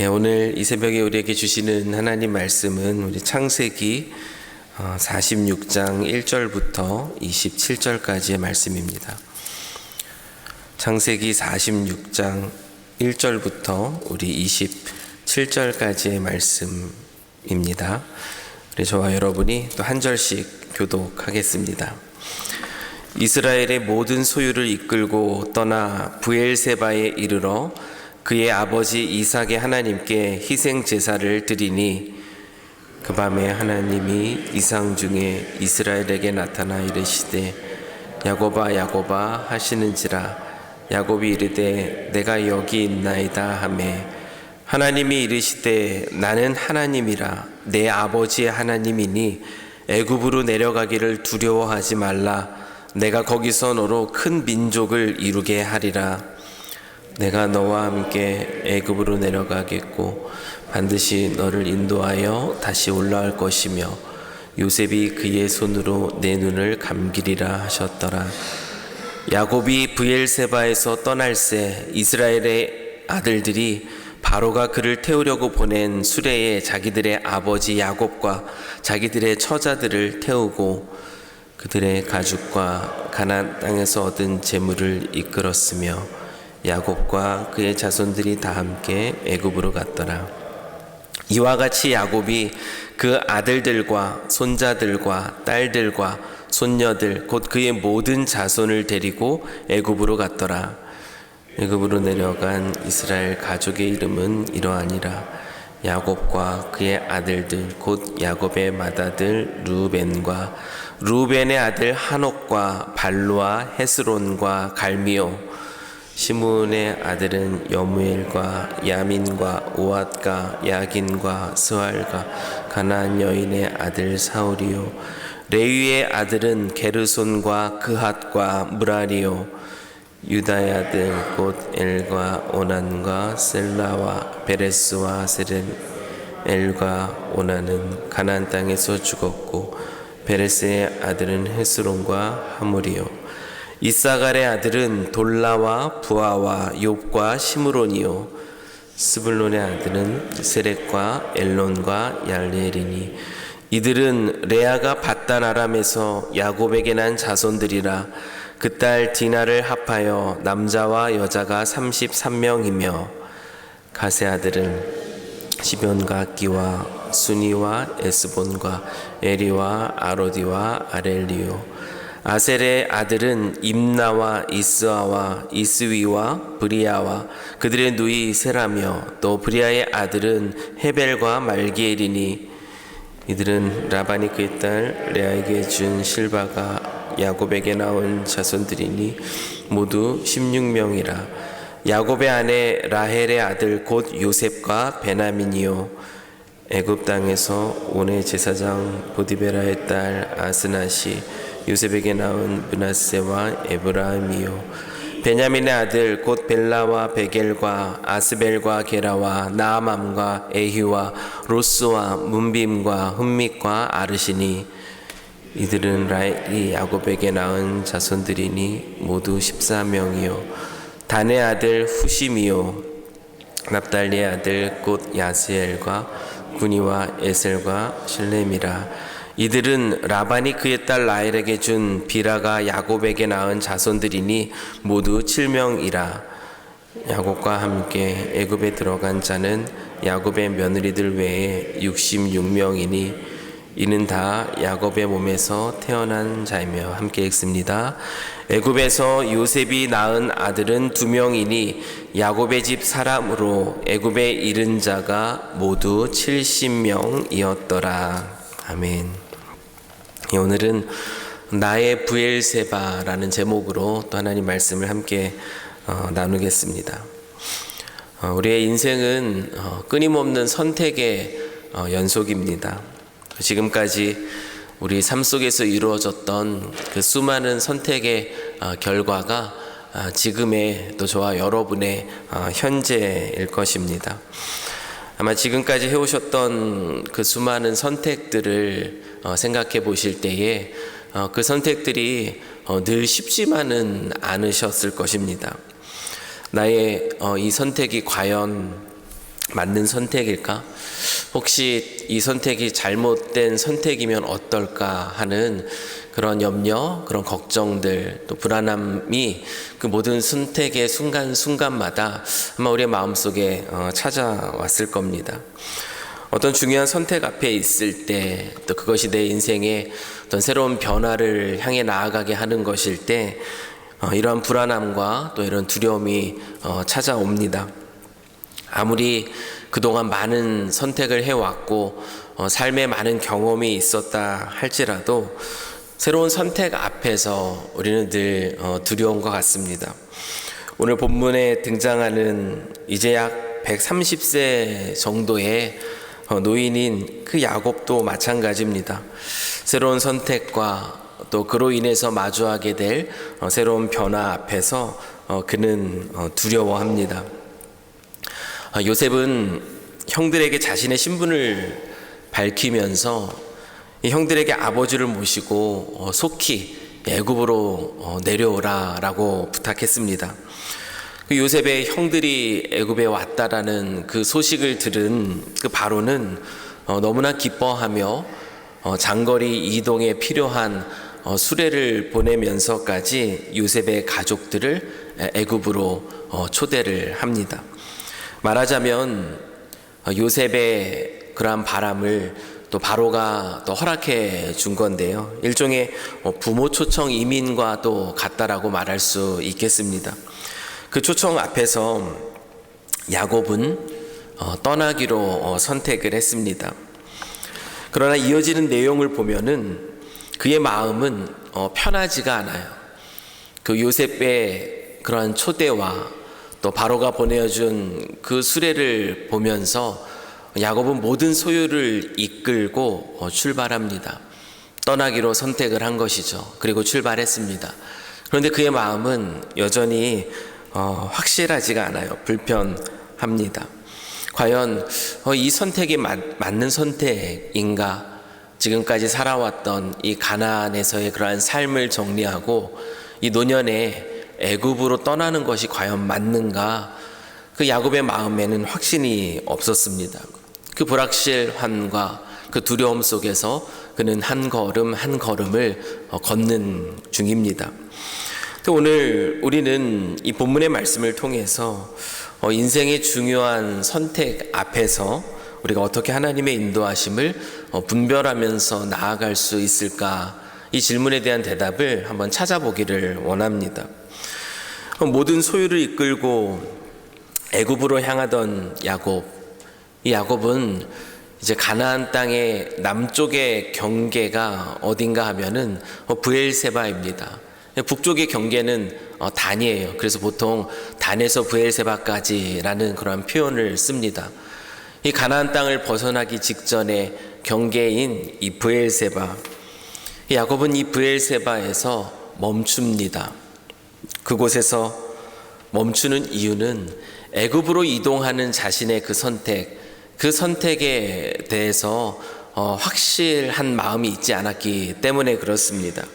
오늘 이 새벽에 우리에게 주시는 하나님 말씀은 우리 창세기 46장 1절부터 27절까지의 말씀입니다. 창세기 46장 1절부터 우리 27절까지의 말씀입니다. 우리 저와 여러분이 또 한 절씩 교독하겠습니다. 이스라엘의 모든 소유를 이끌고 떠나 브엘세바에 이르러 그의 아버지 이삭의 하나님께 희생 제사를 드리니 그 밤에 하나님이 이상 중에 이스라엘에게 나타나 이르시되 야곱아 야곱아 하시는지라. 야곱이 이르되 내가 여기 있나이다 하매 하나님이 이르시되 나는 하나님이라 내 아버지의 하나님이니 애굽으로 내려가기를 두려워하지 말라. 내가 거기서 너로 큰 민족을 이루게 하리라. 내가 너와 함께 애굽으로 내려가겠고 반드시 너를 인도하여 다시 올라올 것이며 요셉이 그의 손으로 내 눈을 감기리라 하셨더라. 야곱이 브엘세바에서 떠날새 이스라엘의 아들들이 바로가 그를 태우려고 보낸 수레에 자기들의 아버지 야곱과 자기들의 처자들을 태우고 그들의 가죽과 가나안 땅에서 얻은 재물을 이끌었으며 야곱과 그의 자손들이 다 함께 애굽으로 갔더라. 이와 같이 야곱이 그 아들들과 손자들과 딸들과 손녀들 곧 그의 모든 자손을 데리고 애굽으로 갔더라. 애굽으로 내려간 이스라엘 가족의 이름은 이러하니라. 야곱과 그의 아들들 곧 야곱의 맏아들 루벤과 루벤의 아들 한옥과 발루와 헤스론과 갈미오. 시므온의 아들은 여무엘과 야민과 오앗과 야긴과 스왈과 가나안 여인의 아들 사울이요. 레위의 아들은 게르손과 그핫과 무라리요. 유다의 아들 곧 엘과 오난과 셀라와 베레스와 세렐엘과 오난은 가나안 땅에서 죽었고 베레스의 아들은 헤스론과 하물이요. 이사갈의 아들은 돌라와 부아와 욥과 시므론이요. 스불론의 아들은 세렉과 엘론과 얄레엘이니 이들은 레아가 밧단 아람에서 야곱에게 난 자손들이라. 그 딸 디나를 합하여 남자와 여자가 33명이며 가세 아들은 시변과 기와 수니와 에스본과 에리와 아로디와 아렐리요. 아셀의 아들은 임나와 이스아와 이스위와 브리아와 그들의 누이 세라며 또 브리아의 아들은 헤벨과 말기엘이니 이들은 라반이 그의 딸 레아에게 준 실바가 야곱에게 나온 자손들이니 모두 16명이라. 야곱의 아내 라헬의 아들 곧 요셉과 베냐민이요. 애굽 땅에서 온의 제사장 보디베라의 딸 아스낫이 요셉에게 낳은 므낫세와 에브라임이요. 베냐민의 아들 곧 벨라와 베겔과 아스벨과 게라와 나아맘과 에히와 로스와 문빔과 흠밋과 아르시니 이들은 라헬이 야곱에게 낳은 자손들이니 모두 14명이요. 단의 아들 후심이요. 납달리의 아들 곧 야스엘과 구니와 에셀과 실렘이라. 이들은 라반이 그의 딸 라헬에게 준 비라가 야곱에게 낳은 자손들이니 모두 7명이라. 야곱과 함께 애굽에 들어간 자는 야곱의 며느리들 외에 66명이니 이는 다 야곱의 몸에서 태어난 자이며. 함께 읽습니다. 애굽에서 요셉이 낳은 아들은 2명이니 야곱의 집 사람으로 애굽에 이른 자가 모두 70명이었더라. 아멘. 오늘은 나의 브엘세바라는 제목으로 또 하나님 말씀을 함께 나누겠습니다. 우리의 인생은 끊임없는 선택의 연속입니다. 지금까지 우리 삶 속에서 이루어졌던 그 수많은 선택의 결과가 지금의 또 저와 여러분의 현재일 것입니다. 아마 지금까지 해오셨던 그 수많은 선택들을 생각해 보실 때에 그 선택들이 늘 쉽지만은 않으셨을 것입니다. 나의 이 선택이 과연 맞는 선택일까? 혹시 이 선택이 잘못된 선택이면 어떨까 하는 그런 염려, 그런 걱정들, 또 불안함이 그 모든 선택의 순간순간마다 아마 우리의 마음속에 찾아왔을 겁니다. 어떤 중요한 선택 앞에 있을 때, 또 그것이 내 인생의 어떤 새로운 변화를 향해 나아가게 하는 것일 때 이러한 불안함과 또 이런 두려움이 찾아옵니다. 아무리 그동안 많은 선택을 해왔고 삶에 많은 경험이 있었다 할지라도 새로운 선택 앞에서 우리는 늘 두려운 것 같습니다. 오늘 본문에 등장하는 이제 약 130세 정도의 노인인 그 야곱도 마찬가지입니다. 새로운 선택과 또 그로 인해서 마주하게 될 새로운 변화 앞에서 그는 두려워합니다. 요셉은 형들에게 자신의 신분을 밝히면서 이 형들에게 아버지를 모시고 속히 애굽으로 내려오라라고 부탁했습니다. 그 요셉의 형들이 애굽에 왔다라는 그 소식을 들은 그 바로는 너무나 기뻐하며 장거리 이동에 필요한 수레를 보내면서까지 요셉의 가족들을 애굽으로 초대를 합니다. 말하자면 요셉의 그러한 바람을 또 바로가 또 허락해 준 건데요. 일종의 부모 초청 이민과 또 같다라고 말할 수 있겠습니다. 그 초청 앞에서 야곱은 떠나기로 선택을 했습니다. 그러나 이어지는 내용을 보면은 그의 마음은 편하지가 않아요. 그 요셉의 그러한 초대와 또 바로가 보내준 그 수레를 보면서 야곱은 모든 소유를 이끌고 출발합니다. 떠나기로 선택을 한 것이죠. 그리고 출발했습니다. 그런데 그의 마음은 여전히 확실하지가 않아요. 불편합니다. 과연 이 선택이 맞는 선택인가? 지금까지 살아왔던 이 가나안에서의 그러한 삶을 정리하고 이 노년에 애굽으로 떠나는 것이 과연 맞는가? 그 야곱의 마음에는 확신이 없었습니다. 그 불확실함과 그 두려움 속에서 그는 한 걸음 한 걸음을 걷는 중입니다. 또 오늘 우리는 이 본문의 말씀을 통해서 인생의 중요한 선택 앞에서 우리가 어떻게 하나님의 인도하심을 분별하면서 나아갈 수 있을까? 이 질문에 대한 대답을 한번 찾아보기를 원합니다. 모든 소유를 이끌고 애굽으로 향하던 야곱, 이 야곱은 이제 가나안 땅의 남쪽의 경계가 어딘가 하면은 브엘세바입니다. 북쪽의 경계는 단이에요. 그래서 보통 단에서 브엘세바까지라는 그런 표현을 씁니다. 이 가나안 땅을 벗어나기 직전의 경계인 이 브엘세바, 야곱은 이 브엘세바에서 멈춥니다. 그곳에서 멈추는 이유는 애굽으로 이동하는 자신의 그 선택에 대해서 확실한 마음이 있지 않았기 때문에 그렇습니다.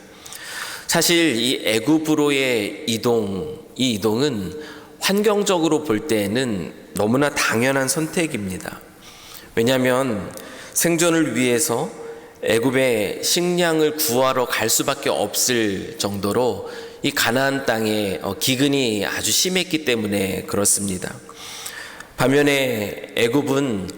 사실 이 애굽으로의 이 이동은 환경적으로 볼 때에는 너무나 당연한 선택입니다. 왜냐하면 생존을 위해서 애굽의 식량을 구하러 갈 수밖에 없을 정도로 이 가나안 땅에 기근이 아주 심했기 때문에 그렇습니다. 반면에 애굽은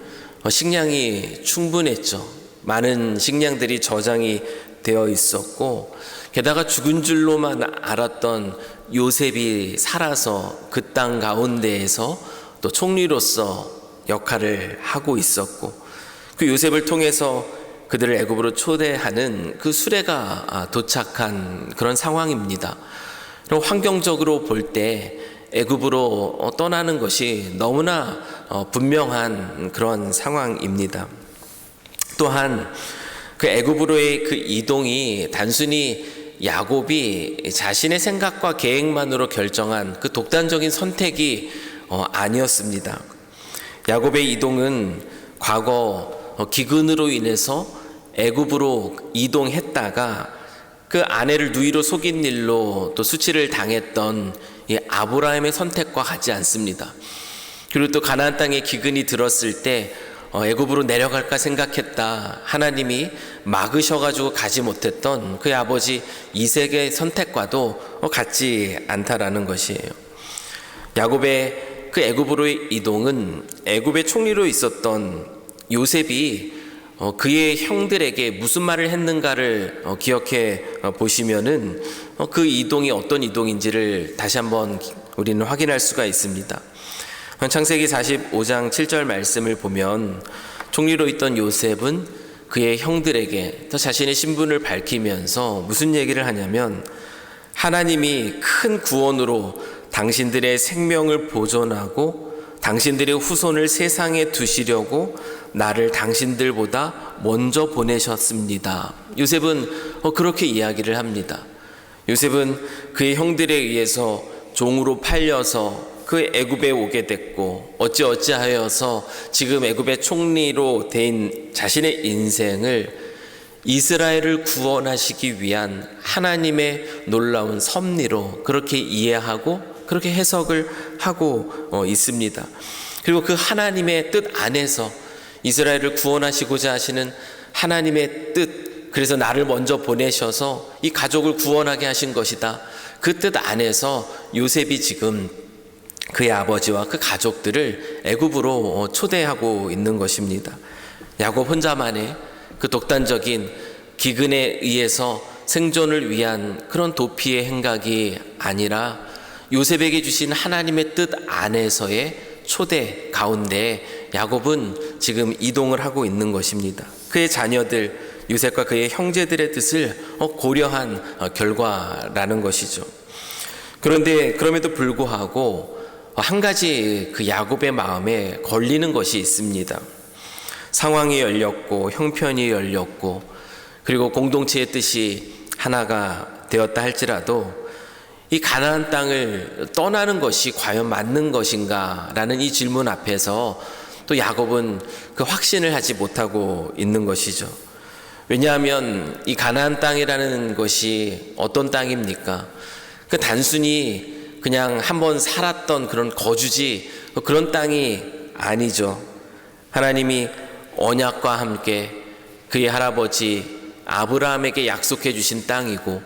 식량이 충분했죠. 많은 식량들이 저장이 되어 있었고 게다가 죽은 줄로만 알았던 요셉이 살아서 그 땅 가운데에서 또 총리로서 역할을 하고 있었고 그 요셉을 통해서 그들을 애굽으로 초대하는 그 수레가 도착한 그런 상황입니다. 그리고 환경적으로 볼 때 애굽으로 떠나는 것이 너무나 분명한 그런 상황입니다. 또한 그 애굽으로의 그 이동이 단순히 야곱이 자신의 생각과 계획만으로 결정한 그 독단적인 선택이 아니었습니다. 야곱의 이동은 과거 기근으로 인해서 애굽으로 이동했다가 그 아내를 누이로 속인 일로 또 수치를 당했던 이 아브라함의 선택과 같지 않습니다. 그리고 또 가나안 땅에 기근이 들었을 때 애굽으로 내려갈까 생각했다. 하나님이 막으셔가지고 가지 못했던 그의 아버지 이색의 선택과도 같지 않다라는 것이에요. 야곱의 그 애굽으로의 이동은 애굽의 총리로 있었던 요셉이 그의 형들에게 무슨 말을 했는가를 기억해 보시면은 그 이동이 어떤 이동인지를 다시 한번 우리는 확인할 수가 있습니다. 창세기 45장 7절 말씀을 보면 총리로 있던 요셉은 그의 형들에게 또 자신의 신분을 밝히면서 무슨 얘기를 하냐면, 하나님이 큰 구원으로 당신들의 생명을 보존하고 당신들의 후손을 세상에 두시려고 나를 당신들보다 먼저 보내셨습니다. 요셉은 그렇게 이야기를 합니다. 요셉은 그의 형들에 의해서 종으로 팔려서 그 애굽에 오게 됐고 어찌하여서 지금 애굽의 총리로 된 자신의 인생을 이스라엘을 구원하시기 위한 하나님의 놀라운 섭리로 그렇게 이해하고 그렇게 해석을 하고 있습니다. 그리고 그 하나님의 뜻 안에서 이스라엘을 구원하시고자 하시는 하나님의 뜻, 그래서 나를 먼저 보내셔서 이 가족을 구원하게 하신 것이다. 그 뜻 안에서 요셉이 지금 그의 아버지와 그 가족들을 애굽으로 초대하고 있는 것입니다. 야곱 혼자만의 그 독단적인 기근에 의해서 생존을 위한 그런 도피의 행각이 아니라 요셉에게 주신 하나님의 뜻 안에서의 초대 가운데 야곱은 지금 이동을 하고 있는 것입니다. 그의 자녀들 요셉과 그의 형제들의 뜻을 고려한 결과라는 것이죠. 그런데 그럼에도 불구하고 한 가지 그 야곱의 마음에 걸리는 것이 있습니다. 상황이 열렸고 형편이 열렸고 그리고 공동체의 뜻이 하나가 되었다 할지라도 이 가나안 땅을 떠나는 것이 과연 맞는 것인가 라는 이 질문 앞에서 또 야곱은 그 확신을 하지 못하고 있는 것이죠. 왜냐하면 이 가나안 땅이라는 것이 어떤 땅입니까? 그 단순히 그냥 한번 살았던 그런 거주지, 그런 땅이 아니죠. 하나님이 언약과 함께 그의 할아버지 아브라함에게 약속해 주신 땅이고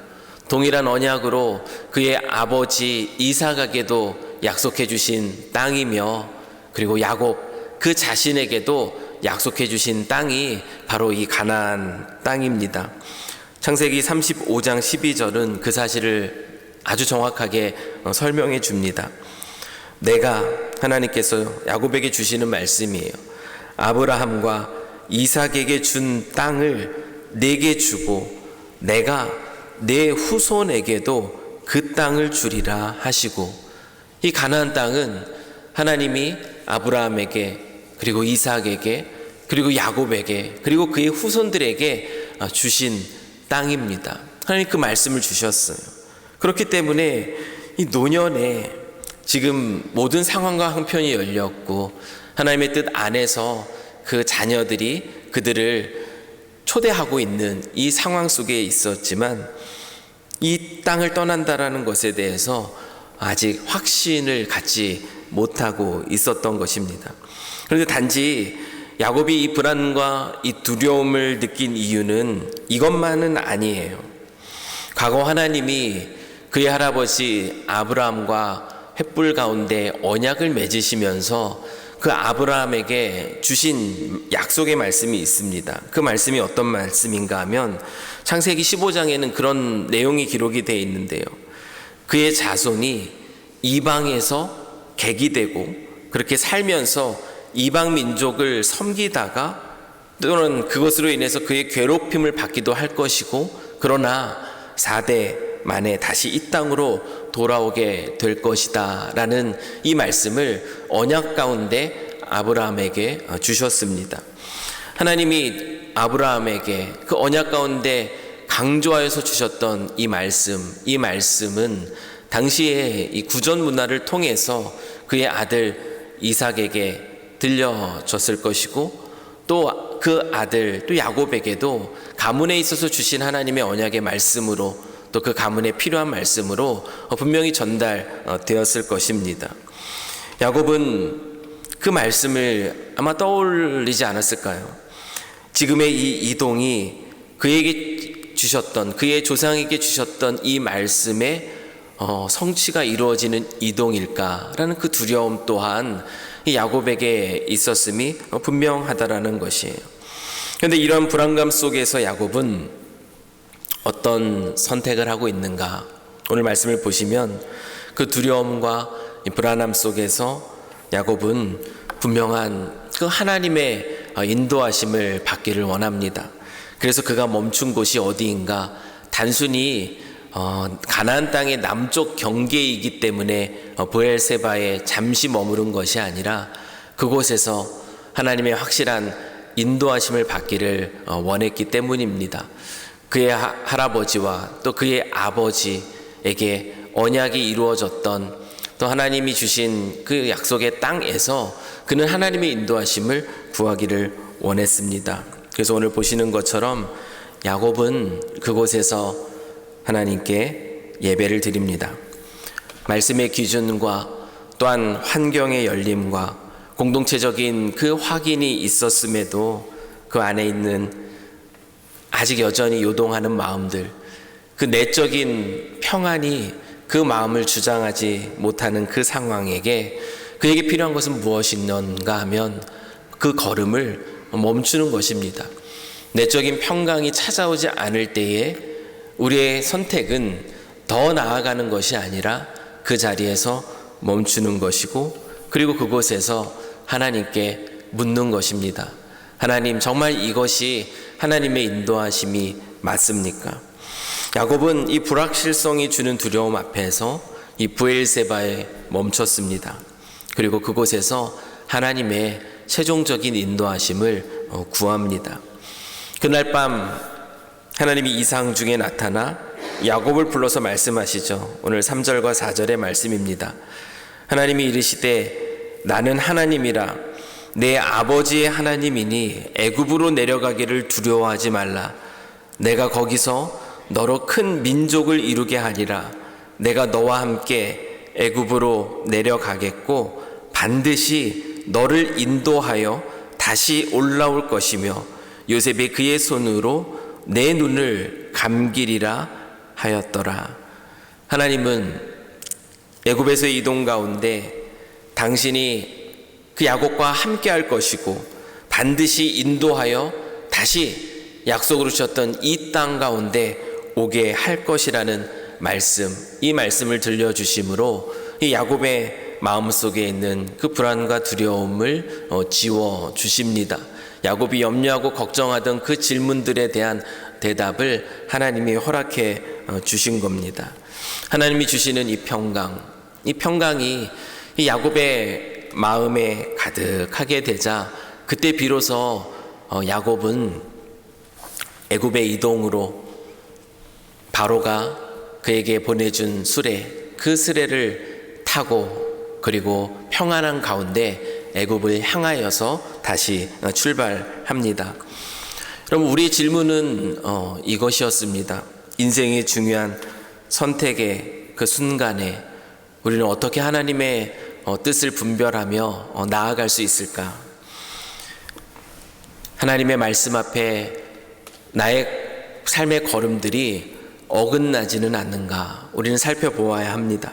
동일한 언약으로 그의 아버지 이삭에게도 약속해 주신 땅이며, 그리고 야곱 그 자신에게도 약속해 주신 땅이 바로 이 가나안 땅입니다. 창세기 35장 12절은 그 사실을 아주 정확하게 설명해 줍니다. 하나님께서 야곱에게 주시는 말씀이에요. 아브라함과 이삭에게 준 땅을 내게 주고 내가 내 후손에게도 그 땅을 주리라 하시고, 이 가나안 땅은 하나님이 아브라함에게 그리고 이삭에게 그리고 야곱에게 그리고 그의 후손들에게 주신 땅입니다. 하나님 그 말씀을 주셨어요. 그렇기 때문에 이 노년에 지금 모든 상황과 형편이 열렸고 하나님의 뜻 안에서 그 자녀들이 그들을 초대하고 있는 이 상황 속에 있었지만 이 땅을 떠난다라는 것에 대해서 아직 확신을 갖지 못하고 있었던 것입니다. 그런데 단지 야곱이 이 불안과 이 두려움을 느낀 이유는 이것만은 아니에요. 과거 하나님이 그의 할아버지 아브라함과 횃불 가운데 언약을 맺으시면서 그 아브라함에게 주신 약속의 말씀이 있습니다. 그 말씀이 어떤 말씀인가 하면 창세기 15장에는 그런 내용이 기록이 되어 있는데요. 그의 자손이 이방에서 객이되고 그렇게 살면서 이방 민족을 섬기다가 또는 그것으로 인해서 그의 괴롭힘을 받기도 할 것이고, 그러나 4대 만에 다시 이 땅으로 돌아오게 될 것이다 라는 이 말씀을 언약 가운데 아브라함에게 주셨습니다. 하나님이 아브라함에게 그 언약 가운데 강조하여서 주셨던 이 말씀은 당시에 이 구전 문화를 통해서 그의 아들 이삭에게 들려졌을 것이고, 또 그 아들 또 야곱에게도 가문에 있어서 주신 하나님의 언약의 말씀으로 또 그 가문에 필요한 말씀으로 분명히 전달되었을 것입니다. 야곱은 그 말씀을 아마 떠올리지 않았을까요? 지금의 이 이동이 그에게 주셨던, 그의 조상에게 주셨던 이 말씀의 성취가 이루어지는 이동일까라는 그 두려움 또한 이 야곱에게 있었음이 분명하다라는 것이에요. 그런데 이런 불안감 속에서 야곱은 어떤 선택을 하고 있는가? 오늘 말씀을 보시면 그 두려움과 이 불안함 속에서 야곱은 분명한 그 하나님의 인도하심을 받기를 원합니다. 그래서 그가 멈춘 곳이 어디인가? 단순히 가나안 땅의 남쪽 경계이기 때문에 브엘세바에 잠시 머무른 것이 아니라 그곳에서 하나님의 확실한 인도하심을 받기를 원했기 때문입니다. 그의 할아버지와 또 그의 아버지에게 언약이 이루어졌던, 또 하나님이 주신 그 약속의 땅에서 그는 하나님의 인도하심을 구하기를 원했습니다. 그래서 오늘 보시는 것처럼 야곱은 그곳에서 하나님께 예배를 드립니다. 말씀의 기준과 또한 환경의 열림과 공동체적인 그 확인이 있었음에도 그 안에 있는 아직 여전히 요동하는 마음들, 그 내적인 평안이 그 마음을 주장하지 못하는 그 상황에게 그에게 필요한 것은 무엇인가 하면 그 걸음을 멈추는 것입니다. 내적인 평강이 찾아오지 않을 때에 우리의 선택은 더 나아가는 것이 아니라 그 자리에서 멈추는 것이고, 그리고 그곳에서 하나님께 묻는 것입니다. 하나님, 정말 이것이 하나님의 인도하심이 맞습니까? 야곱은 이 불확실성이 주는 두려움 앞에서 이 브엘세바에 멈췄습니다. 그리고 그곳에서 하나님의 최종적인 인도하심을 구합니다. 그날 밤 하나님이 이상 중에 나타나 야곱을 불러서 말씀하시죠. 오늘 3절과 4절의 말씀입니다. 하나님이 이르시되 나는 하나님이라 내 아버지의 하나님이니 애굽으로 내려가기를 두려워하지 말라. 내가 거기서 너로 큰 민족을 이루게 하리라. 내가 너와 함께 애굽으로 내려가겠고 반드시 너를 인도하여 다시 올라올 것이며 요셉이 그의 손으로 내 눈을 감기리라 하였더라. 하나님은 애굽에서의 이동 가운데 당신이 그 야곱과 함께 할 것이고 반드시 인도하여 다시 약속으로 주셨던 이 땅 가운데 오게 할 것이라는 말씀, 이 말씀을 들려주심으로 이 야곱의 마음속에 있는 그 불안과 두려움을 지워주십니다. 야곱이 염려하고 걱정하던 그 질문들에 대한 대답을 하나님이 허락해 주신 겁니다. 하나님이 주시는 이 평강이 이 야곱의 마음에 가득하게 되자 그때 비로소 야곱은 애굽의 이동으로 바로가 그에게 보내준 수레, 그 수레를 타고 그리고 평안한 가운데 애굽을 향하여서 다시 출발합니다. 그럼 우리의 질문은 이것이었습니다. 인생의 중요한 선택의 그 순간에 우리는 어떻게 하나님의 뜻을 분별하며 나아갈 수 있을까? 하나님의 말씀 앞에 나의 삶의 걸음들이 어긋나지는 않는가? 우리는 살펴보아야 합니다.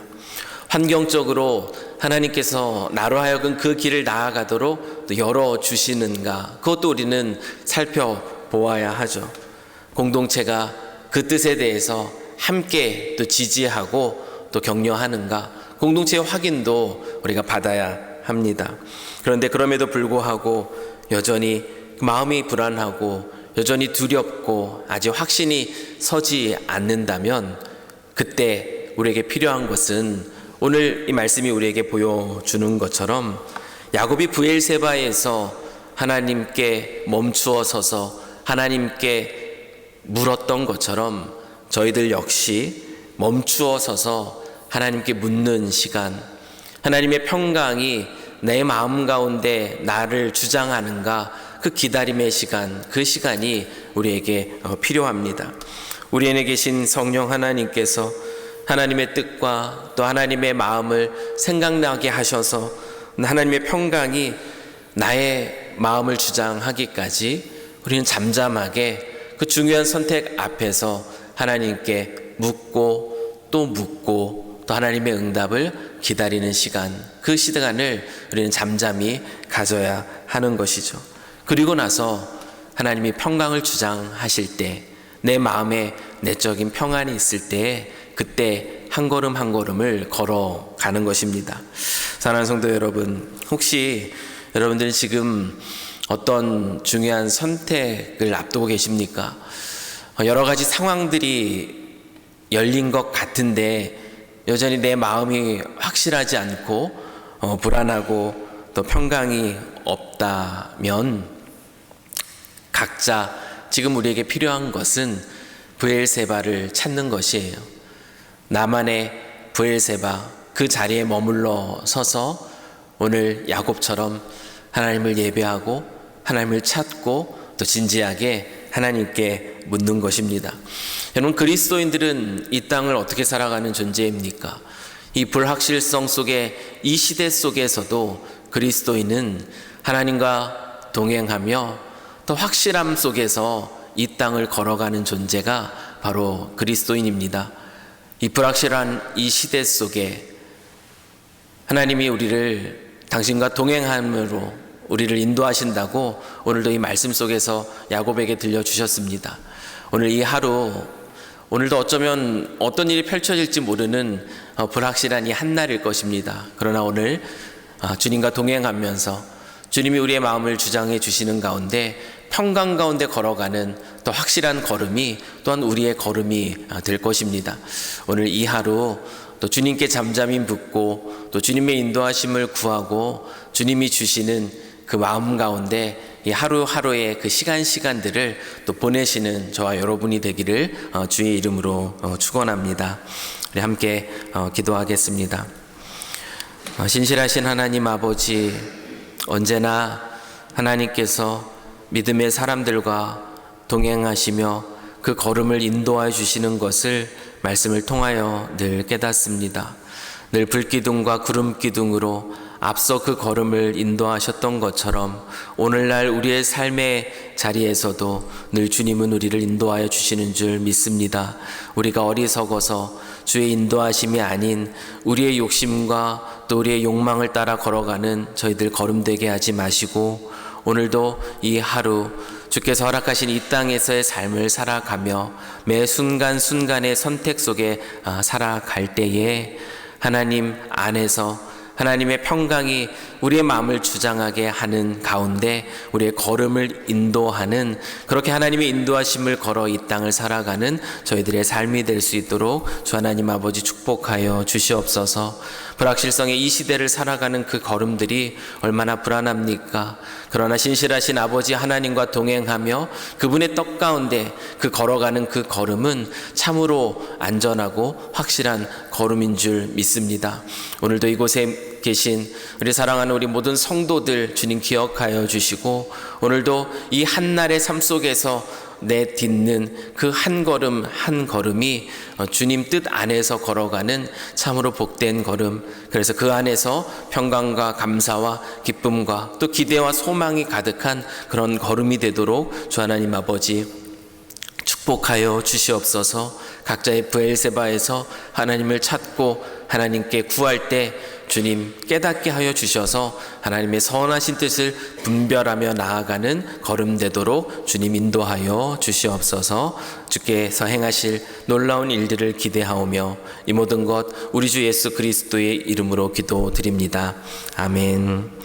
환경적으로 하나님께서 나로 하여금 그 길을 나아가도록 또 열어주시는가? 그것도 우리는 살펴보아야 하죠. 공동체가 그 뜻에 대해서 함께 또 지지하고 또 격려하는가? 공동체의 확인도 우리가 받아야 합니다. 그런데 그럼에도 불구하고 여전히 마음이 불안하고 여전히 두렵고 아직 확신이 서지 않는다면 그때 우리에게 필요한 것은 오늘 이 말씀이 우리에게 보여주는 것처럼 야곱이 브엘세바에서 하나님께 멈추어 서서 하나님께 물었던 것처럼 저희들 역시 멈추어 서서 하나님께 묻는 시간, 하나님의 평강이 내 마음 가운데 나를 주장하는가, 그 기다림의 시간, 그 시간이 우리에게 필요합니다. 우리 안에 계신 성령 하나님께서 하나님의 뜻과 또 하나님의 마음을 생각나게 하셔서 하나님의 평강이 나의 마음을 주장하기까지 우리는 잠잠하게 그 중요한 선택 앞에서 하나님께 묻고 또 하나님의 응답을 기다리는 시간, 그 시간을 우리는 잠잠히 가져야 하는 것이죠. 그리고 나서 하나님이 평강을 주장하실 때, 내 마음에 내적인 평안이 있을 때, 그때 한 걸음 한 걸음을 걸어가는 것입니다. 사랑하는 성도 여러분, 혹시 여러분들은 지금 어떤 중요한 선택을 앞두고 계십니까? 여러 가지 상황들이 열린 것 같은데 여전히 내 마음이 확실하지 않고 불안하고 또 평강이 없다면, 각자 지금 우리에게 필요한 것은 브엘세바를 찾는 것이에요. 나만의 브엘세바, 그 자리에 머물러 서서 오늘 야곱처럼 하나님을 예배하고 하나님을 찾고 또 진지하게 하나님께 묻는 것입니다. 여러분, 그리스도인들은 이 땅을 어떻게 살아가는 존재입니까? 이 불확실성 속에, 이 시대 속에서도 그리스도인은 하나님과 동행하며 또 확실함 속에서 이 땅을 걸어가는 존재가 바로 그리스도인입니다. 이 불확실한 이 시대 속에 하나님이 우리를 당신과 동행함으로 우리를 인도하신다고 오늘도 이 말씀 속에서 야곱에게 들려주셨습니다. 오늘 이 하루, 오늘도 어쩌면 어떤 일이 펼쳐질지 모르는 불확실한 이 한날일 것입니다. 그러나 오늘 주님과 동행하면서 주님이 우리의 마음을 주장해 주시는 가운데 평강 가운데 걸어가는 또 확실한 걸음이 또한 우리의 걸음이 될 것입니다. 오늘 이 하루 또 주님께 잠잠히 묻고 또 주님의 인도하심을 구하고 주님이 주시는 그 마음 가운데 이 하루하루의 그 시간들을 또 보내시는 저와 여러분이 되기를 주의 이름으로 축원합니다. 우리 함께 기도하겠습니다. 신실하신 하나님 아버지, 언제나 하나님께서 믿음의 사람들과 동행하시며 그 걸음을 인도하여 주시는 것을 말씀을 통하여 늘 깨닫습니다. 늘 불기둥과 구름기둥으로 앞서 그 걸음을 인도하셨던 것처럼 오늘날 우리의 삶의 자리에서도 늘 주님은 우리를 인도하여 주시는 줄 믿습니다. 우리가 어리석어서 주의 인도하심이 아닌 우리의 욕심과 또 우리의 욕망을 따라 걸어가는 저희들 걸음되게 하지 마시고, 오늘도 이 하루 주께서 허락하신 이 땅에서의 삶을 살아가며 매 순간순간의 선택 속에 살아갈 때에 하나님 안에서 하나님의 평강이 우리의 마음을 주장하게 하는 가운데 우리의 걸음을 인도하는, 그렇게 하나님의 인도하심을 걸어 이 땅을 살아가는 저희들의 삶이 될 수 있도록 주 하나님 아버지 축복하여 주시옵소서. 불확실성의 이 시대를 살아가는 그 걸음들이 얼마나 불안합니까? 그러나 신실하신 아버지 하나님과 동행하며 그분의 떡 가운데 그 걸어가는 그 걸음은 참으로 안전하고 확실한 걸음인 줄 믿습니다. 오늘도 이곳에 계신 우리 사랑하는 우리 모든 성도들 주님 기억하여 주시고, 오늘도 이 한날의 삶 속에서 내딛는 그 한 걸음 한 걸음이 주님 뜻 안에서 걸어가는 참으로 복된 걸음, 그래서 그 안에서 평강과 감사와 기쁨과 또 기대와 소망이 가득한 그런 걸음이 되도록 주 하나님 아버지 축복하여 주시옵소서. 각자의 브엘세바에서 하나님을 찾고 하나님께 구할 때 주님 깨닫게 하여 주셔서 하나님의 선하신 뜻을 분별하며 나아가는 걸음 되도록 주님 인도하여 주시옵소서. 주께서 행하실 놀라운 일들을 기대하오며 이 모든 것 우리 주 예수 그리스도의 이름으로 기도드립니다. 아멘.